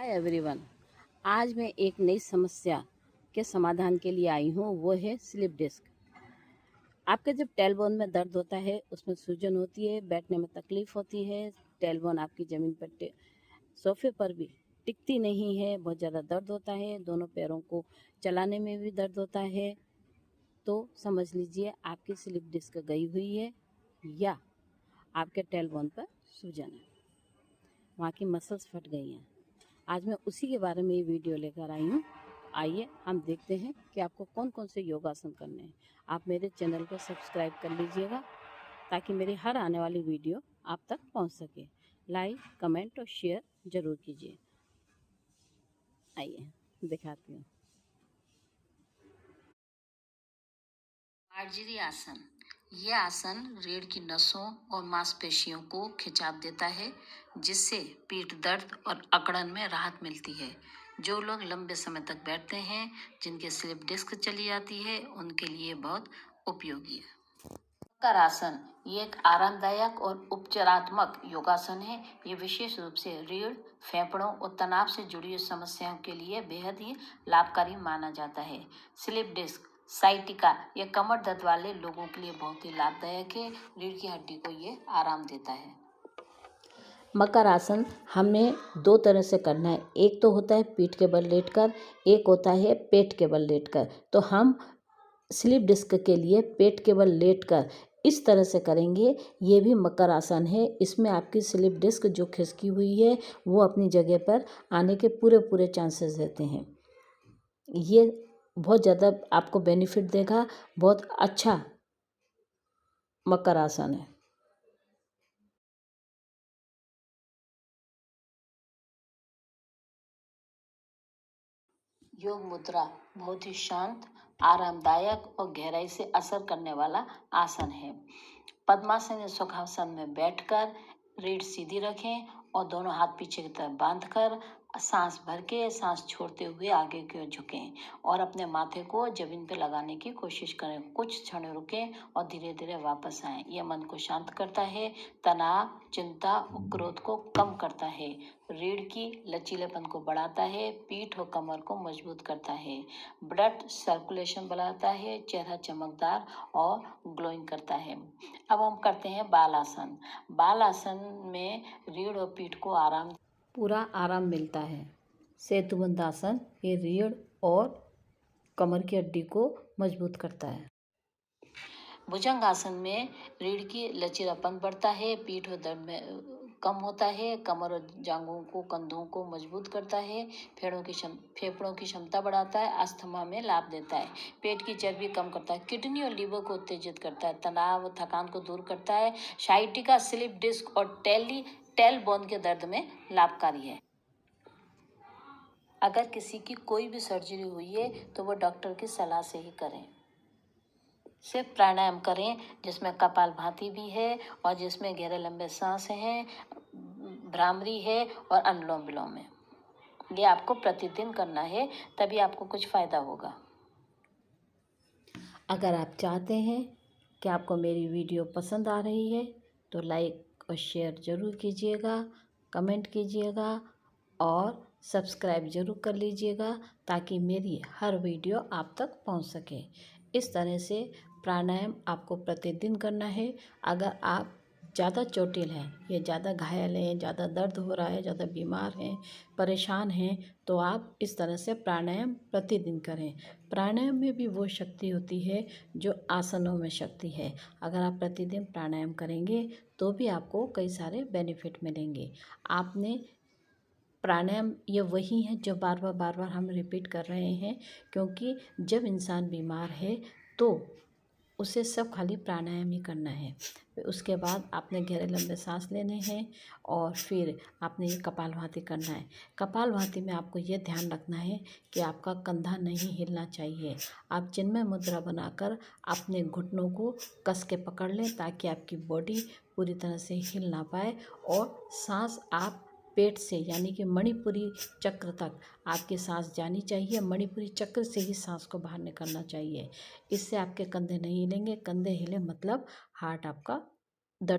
Hi everyone. आज मैं एक नई समस्या के समाधान के लिए आई हूँ, वो है स्लिप डिस्क। आपके जब टेलबोन में दर्द होता है, उसमें सूजन होती है, बैठने में तकलीफ होती है, टेलबोन आपकी ज़मीन पर सोफे पर भी टिकती नहीं है, बहुत ज़्यादा दर्द होता है, दोनों पैरों को चलाने में भी दर्द होता है, तो समझ लीजिए आपकी स्लिप डिस्क गई हुई है या आपके टेलबोन पर सूजन है, वहाँ की मसल्स फट गई हैं। आज मैं उसी के बारे में ये वीडियो लेकर आई हूँ। आइए हम देखते हैं कि आपको कौन कौन से योगासन करने हैं। आप मेरे चैनल को सब्सक्राइब कर लीजिएगा ताकि मेरी हर आने वाली वीडियो आप तक पहुँच सके। लाइक, कमेंट और शेयर ज़रूर कीजिए। आइए दिखाती हूँ। आर्जिरी आसन। यह आसन रीढ़ की नसों और मांसपेशियों को खिंचाव देता है, जिससे पीठ दर्द और अकड़न में राहत मिलती है। जो लोग लंबे समय तक बैठते हैं, जिनके स्लिप डिस्क चली जाती है, उनके लिए बहुत उपयोगी है। मकर आसन ये एक आरामदायक और उपचारात्मक योगासन है। ये विशेष रूप से रीढ़, फेफड़ों और तनाव से जुड़ी समस्याओं के लिए बेहद ही लाभकारी माना जाता है। स्लिप डिस्क साइटिका ये कमर दर्द वाले लोगों के लिए बहुत ही लाभदायक है। रीढ़ की हड्डी को ये आराम देता है। मकर आसन हमें दो तरह से करना है। एक तो होता है पीठ के बल लेटकर, एक होता है पेट के बल लेटकर। तो हम स्लिप डिस्क के लिए पेट के बल लेटकर इस तरह से करेंगे। ये भी मकर आसन है। इसमें आपकी स्लिप डिस्क जो खिसकी हुई है वो अपनी जगह पर आने के पूरे चांसेस रहते हैं। ये बहुत ज़्यादा आपको बेनिफिट देगा। बहुत अच्छा मकर आसन है। योग मुद्रा बहुत ही शांत, आरामदायक और गहराई से असर करने वाला आसन है। पद्मासन या सुखासन में बैठकर रीढ़ सीधी रखें और दोनों हाथ पीछे की तरफ बांधकर सांस भर के सांस छोड़ते हुए आगे की ओर झुकें और अपने माथे को जमीन पर लगाने की कोशिश करें। कुछ क्षण रुकें और धीरे धीरे वापस आएं। यह मन को शांत करता है, तनाव, चिंता और क्रोध को कम करता है, रीढ़ की लचीलेपन को बढ़ाता है, पीठ और कमर को मजबूत करता है, ब्लड सर्कुलेशन बढ़ाता है, चेहरा चमकदार और ग्लोइंग करता है। अब हम करते हैं बाल आसन। बाल आसन में रीढ़ और पीठ को पूरा आराम मिलता है। सेतुबंध आसन ये रीढ़ और कमर की हड्डी को मजबूत करता है। भुजंग आसन में रीढ़ की लचीलापन बढ़ता है, पीठ और दर्द में कम होता है, कमर और जांघों को, कंधों को मजबूत करता है, फेफड़ों की क्षमता बढ़ाता है, अस्थमा में लाभ देता है, पेट की चर्बी कम करता है, किडनी और लीवर को उत्तेजित करता है, तनाव और थकान को दूर करता है, साइटिका, स्लिप डिस्क और टेलबोन के दर्द में लाभकारी है। अगर किसी की कोई भी सर्जरी हुई है तो वो डॉक्टर की सलाह से ही करें। सिर्फ प्राणायाम करें जिसमें कपालभाति भी है और जिसमें गहरे लंबे सांस हैं, भ्रामरी है और अनुलोम विलोम है। ये आपको प्रतिदिन करना है, तभी आपको कुछ फ़ायदा होगा। अगर आप चाहते हैं कि आपको मेरी वीडियो पसंद आ रही है तो लाइक और शेयर ज़रूर कीजिएगा, कमेंट कीजिएगा और सब्सक्राइब ज़रूर कर लीजिएगा ताकि मेरी हर वीडियो आप तक पहुंच सके। इस तरह से प्राणायाम आपको प्रतिदिन करना है। अगर आप ज़्यादा चोटिल हैं, ये ज़्यादा घायल हैं, ज़्यादा दर्द हो रहा है, ज़्यादा बीमार हैं, परेशान हैं, तो आप इस तरह से प्राणायाम प्रतिदिन करें। प्राणायाम में भी वो शक्ति होती है जो आसनों में शक्ति है। अगर आप प्रतिदिन प्राणायाम करेंगे तो भी आपको कई सारे बेनिफिट मिलेंगे। आपने प्राणायाम ये वही है जो बार बार हम रिपीट कर रहे हैं, क्योंकि जब इंसान बीमार है तो उसे सब खाली प्राणायाम ही करना है। उसके बाद आपने गहरे लंबे सांस लेने हैं और फिर आपने ये कपालभाति करना है। कपालभाति में आपको ये ध्यान रखना है कि आपका कंधा नहीं हिलना चाहिए। आप चिन्मय मुद्रा बनाकर अपने घुटनों को कस के पकड़ लें ताकि आपकी बॉडी पूरी तरह से हिल ना पाए और सांस आप पेट से यानी कि मणिपुरी चक्र तक आपकी सांस जानी चाहिए। मणिपुरी चक्र से ही सांस को बाहर निकलना चाहिए। इससे आपके कंधे नहीं हिलेंगे। कंधे हिले मतलब हार्ट आपका